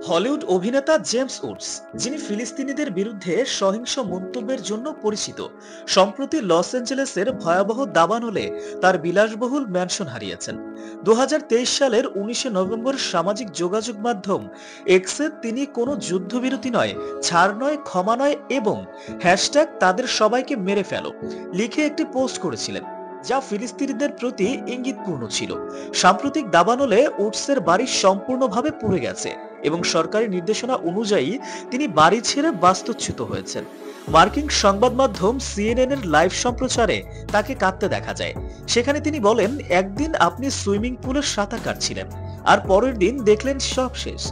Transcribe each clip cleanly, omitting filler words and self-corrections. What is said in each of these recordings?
Hollywood অভিনেতা James Woods, যিনি ফিলিস্তিনিদের বিরুদ্ধে সহিংস মন্তব্যের জন্য পরিচিত, সম্প্রতি লস অ্যাঞ্জেলেসের ভয়াবহ দাবানলে তার বিলাসবহুল ম্যানশন হারিয়েছেন। 2023 সালের 19শে নভেম্বর সামাজিক যোগাযোগ মাধ্যম এক্সে তিনি কোনো যুদ্ধবিরতি নয়, ছাড় নয়, ক্ষমা নয় এবং হ্যাশট্যাগ তাদের সবাইকে মেরে ফেলো লিখে একটি পোস্ট করেছিলেন, যা ফিলিস্তিনিদের প্রতি ইঙ্গিতপূর্ণ ছিল। সাম্প্রতিক দাবানলে উডসের বাড়ি সম্পূর্ণভাবে পুড়ে গেছে এবং সরকারি নির্দেশনা অনুযায়ী তিনি বাড়ি ছেড়ে বাস্তুচ্যুত হয়েছেন। মার্কিন সংবাদ মাধ্যম সিএনএন এর লাইভ সম্প্রচারে তাকে কাঁদতে দেখা যায়। সেখানে তিনি বলেন, একদিন আপনি সুইমিং পুলে সাঁতার কাটছিলেন আর পরের দিন দেখলেন সব শেষ।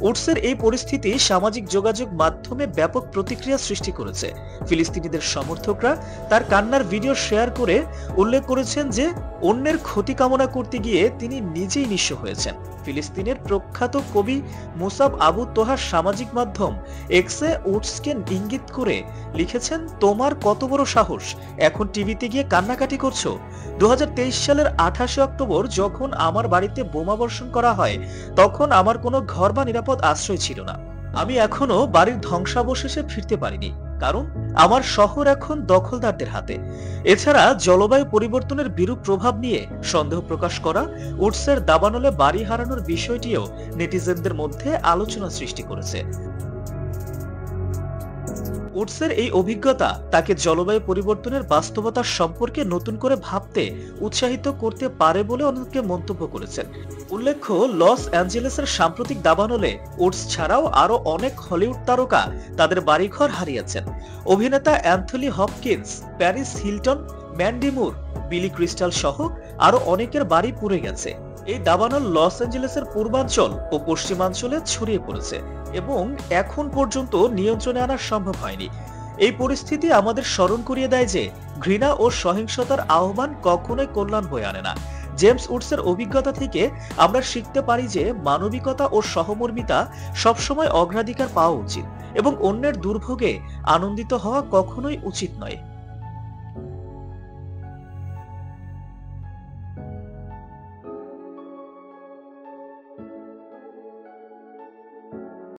উডসের এই পরিস্থিতি সামাজিক যোগাযোগ মাধ্যমে ব্যাপক প্রতিক্রিয়া সৃষ্টি করেছে। ফিলিস্তিনিদের সমর্থকরা তার কান্নার ভিডিও শেয়ার করে উল্লেখ করেছেন যে অন্যের ক্ষতি কামনা করতে গিয়ে তিনি নিজেই নিঃস্ব হয়েছেন। ফিলিস্তিনের প্রখ্যাত কবি মুসাব আবু তোহা সামাজিক মাধ্যম এক্সে উডসকে ইঙ্গিত করে লিখেছেন, তোমার কত বড় সাহস, এখন টিভিতে গিয়ে কান্নাকাটি করছো। 2023 সালের 28শে অক্টোবর যখন আমার বাড়িতে বোমাবর্ষণ করা হয়, তখন আমার কোনো ঘর বা নিরাপদ আশ্রয় ছিল না। আমি এখনো বাড়ির ধ্বংসাবশেষে ফিরতে পারিনি, কারণ আমার শহর এখন দখলদারদের হাতে। এছাড়া জলবায়ু পরিবর্তনের বিরূপ প্রভাব নিয়ে সন্দেহ প্রকাশ করা উডসের দাবানলে বাড়ি হারানোর বিষয়টিও নেটিজেনদের মধ্যে আলোচনা সৃষ্টি করেছে। উডসের এই অভিজ্ঞতা তাকে জলবায়ু পরিবর্তনের বাস্তবতা সম্পর্কে নতুন করে ভাবতে উৎসাহিত করতে পারে বলে অনেকে মন্তব্য করেছেন। উল্লেখ্য, লস অ্যাঞ্জেলেসের সাম্প্রতিক দাবানলে উডস ছাড়াও আরো অনেক হলিউড তারকা তাদের বাড়িঘর হারিয়েছেন। অভিনেতা Anthony Hopkins, Paris Hilton, Mandy Moore, Billy Crystal সহ আরো অনেকের বাড়ি পুড়ে গেছে। এই দাবানল লস অ্যাঞ্জেলেসের পূর্বাঞ্চল ও পশ্চিমাঞ্চলে ছড়িয়ে পড়েছে এবং এখন পর্যন্ত নিয়ন্ত্রণে আনা সম্ভব হয়নি। এই পরিস্থিতি আমাদের স্মরণ করিয়ে দেয় যে ঘৃণা ও সহিংসতার আহ্বান কখনোই কল্যাণ বয়ে আনে না। জেমস উডসের অভিজ্ঞতা থেকে আমরা শিখতে পারি যে মানবিকতা ও সহমর্মিতা সবসময় অগ্রাধিকার পাওয়া উচিত এবং অন্যের দুর্ভোগে আনন্দিত হওয়া কখনোই উচিত নয়।